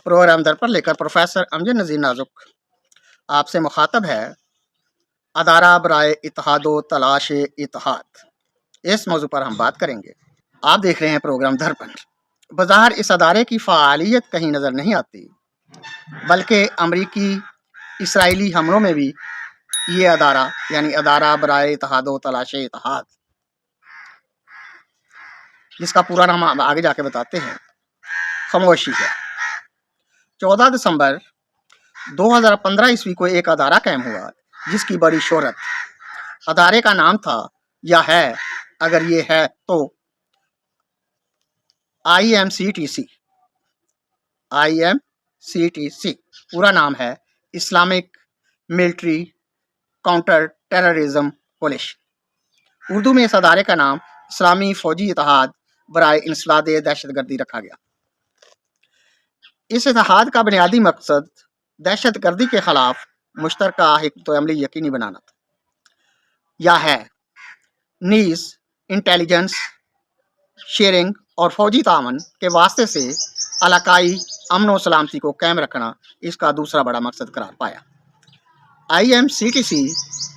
Programme दर पर लेकर professor Amjad नज़ीर नाजुक आपसे मुखातब है। अदारा बराए इत्तेहाद व तलाश इत्तेहाद, इस मौजू पर हम बात करेंगे। आप देख रहे हैं प्रोग्राम दर पर। बज़ाहिर इस अदारे की फ़ालियत कहीं नज़र नहीं आती, बल्कि अमरीकी इसराइली हमलों में भी ये अदारा यानी अदारा बराए इत्तेहाद व तलाश इत्तेहाद, जिसका पूरा नाम हम आगे जाके बताते हैं, खामोशी है। 14 दिसंबर 2015 ईस्वी को एक अदारा कायम हुआ जिसकी बड़ी शोहरत। अदारे का नाम था या है, अगर ये है तो, IMCTC। IMCTC पूरा नाम है Islamic military counter terrorism coalition. Urdu में इस अदारे का नाम इस्लामी फौजी इत्तेहाद बराए इंसदाद दहशतगर्दी रखा गया। इस इत्तेहाद का बुनियादी मकसद दहशतगर्दी के खिलाफ मुश्तरका हिकमत अमली यकीनी बनाना था, या है नीज़ इंटेलिजेंस शेयरिंग और फौजी तामन के वास्ते से इलाकाई अमन व सलामती को कायम रखना इसका दूसरा बड़ा मकसद करार पाया। IMCTC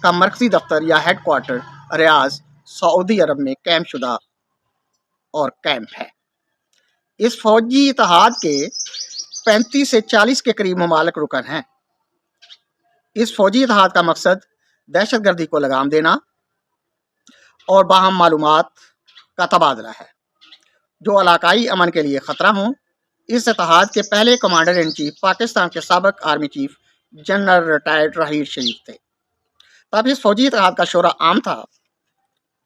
का मरकजी दफ्तर या हेड क्वार्टर रियाज सऊदी अरब में कायम शुदा और कैंप है। इस फौजी इत्तेहाद के 35 से 40 के करीब ममालिक रुकन हैं। इस फौजी इत्तेहाद का मकसद दहशतगर्दी को लगाम देना और बाहम मालूमात का तबादला है जो इलाकाई अमन के लिए ख़तरा हों। इस इत्तेहाद के पहले कमांडर इन चीफ पाकिस्तान के साबिक आर्मी चीफ जनरल रिटायर्ड राहील शरीफ थे। तब इस फौजी इत्तेहाद का शोरा आम था।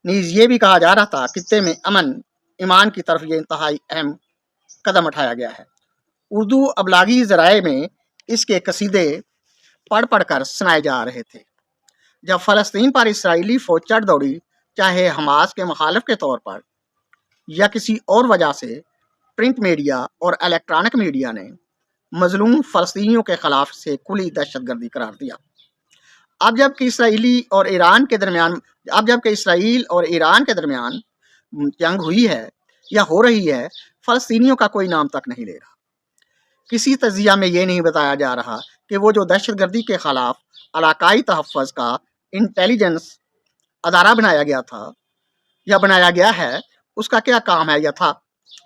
नीज़ ये भी कहा जा रहा था खित्ते में अमन ईमान की तरफ ये इंतहाई अहम कदम उठाया गया है। उर्दू अबलागी ज़राए में इसके कसीदे पढ़ पढ़ कर सुनाए जा रहे थे। जब फ़लस्तीन पर इसराइली फ़ौज चढ़ दौड़ी, चाहे हमास के मुखालिफ के तौर पर या किसी और वजह से, प्रिंट मीडिया और इलेक्ट्रॉनिक मीडिया ने मजलूम फ़लस्तीनियों के खिलाफ से खुली दहशतगर्दी करार दिया। अब जबकि इसराइल और ईरान के दरमियान जंग हुई है या हो रही है, फ़लस्तीनियों का कोई नाम तक नहीं ले रहा। किसी तजिया में ये नहीं बताया जा रहा कि वो जो दहशतगर्दी के खिलाफ इलाकाई तहफ़्फ़ुज़ का इंटेलिजेंस अदारा बनाया गया था या बनाया गया है, उसका क्या काम है या था।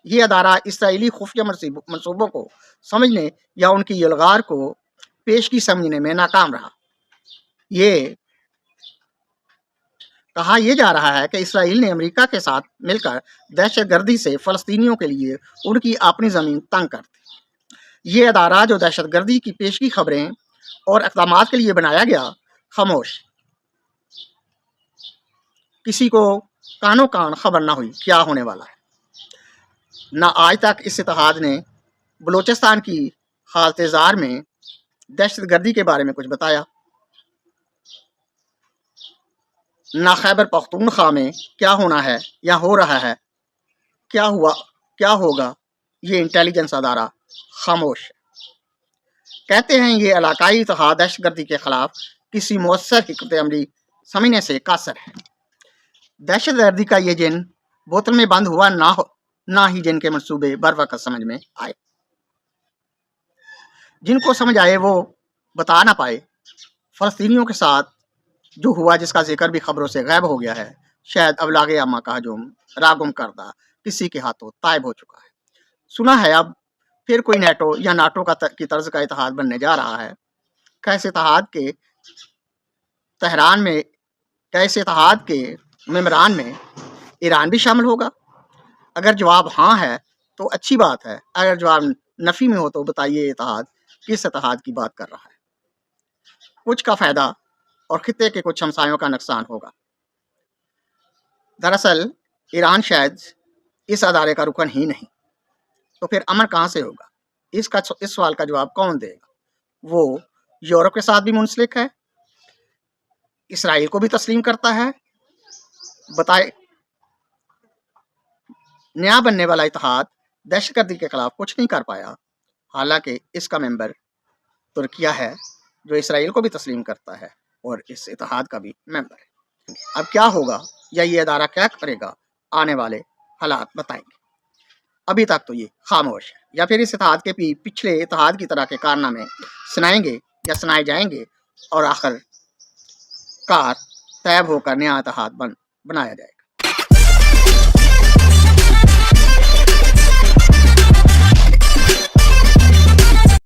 ये अदारा इसराइली खुफिया मनसूबों को समझने या उनकी यलगार को पेशगी समझने में नाकाम रहा। ये कहा यह जा रहा है कि इसराइल ने अमेरिका के साथ मिलकर दहशतगर्दी से फ़लस्तीनियों के लिए उनकी अपनी ज़मीन तंग कर दी। ये अदारा जो दहशतगर्दी की पेशगी खबरें और इक़दाम के लिए बनाया गया, खामोश। किसी को कानो कान खबर ना हुई क्या होने वाला है। ना आज तक इस इत्तेहाद ने बलूचिस्तान की हालत ज़ार में दहशतगर्दी के बारे में कुछ बताया, ना खैबर पख्तूनख्वा में क्या होना है या हो रहा है, क्या हुआ क्या होगा, ये इंटेलिजेंस अदारा खामोश है। कहते हैं ये इलाकाई इत्तेहाद दहशतगर्दी के खिलाफ किसी मौसर हिकमत अमली समझने से कासर है। दहशतगर्दी का ये जिन बोतल में बंद हुआ ना ही जिनके मंसूबे बर वक्त समझ में आए। जिनको समझ आए वो बता ना पाए। फ़लस्तीनियों के साथ जो हुआ, जिसका जिक्र भी खबरों से गायब हो गया है, शायद अबलाग अम्मा का हजूम रागुम करदा किसी के हाथों तायब हो चुका है। सुना है अब फिर कोई नेटो या नाटो की तर्ज का इत्तेहाद बनने जा रहा है। कैसे इत्तेहाद के तेहरान में कैसे इत्तेहाद के मेम्बरान में ईरान भी शामिल होगा? अगर जवाब हाँ है तो अच्छी बात है, अगर जवाब नफ़ी में हो तो बताइए इत्तेहाद किस इत्तेहाद की बात कर रहा है। कुछ का फ़ायदा और खित्ते के कुछ हमसायों का नुकसान होगा। दरअसल ईरान शायद इस अदारे का रुकन ही नहीं, तो फिर अमन कहाँ से होगा? इस सवाल का जवाब कौन देगा? वो यूरोप के साथ भी मुंसलिक है, इसराइल को भी तस्लीम करता है। बताए नया बनने वाला इत्तेहाद दहशतगर्दी के खिलाफ कुछ नहीं कर पाया, हालांकि इसका मेंबर तुर्किया है जो इसराइल को भी तस्लीम करता है और इस इत्तेहाद का भी मेंबर है। अब क्या होगा या ये अदारा क्या करेगा, आने वाले हालात बताएंगे। ابھی تک تو یہ خاموش ہے، یا پھر اس اتحاد کے پچھلے اتحاد کی طرح کے کارنامے سنائیں گے یا سنائے جائیں گے اور آخر کار طیب ہو کر نیا اتحاد بنایا جائے گا۔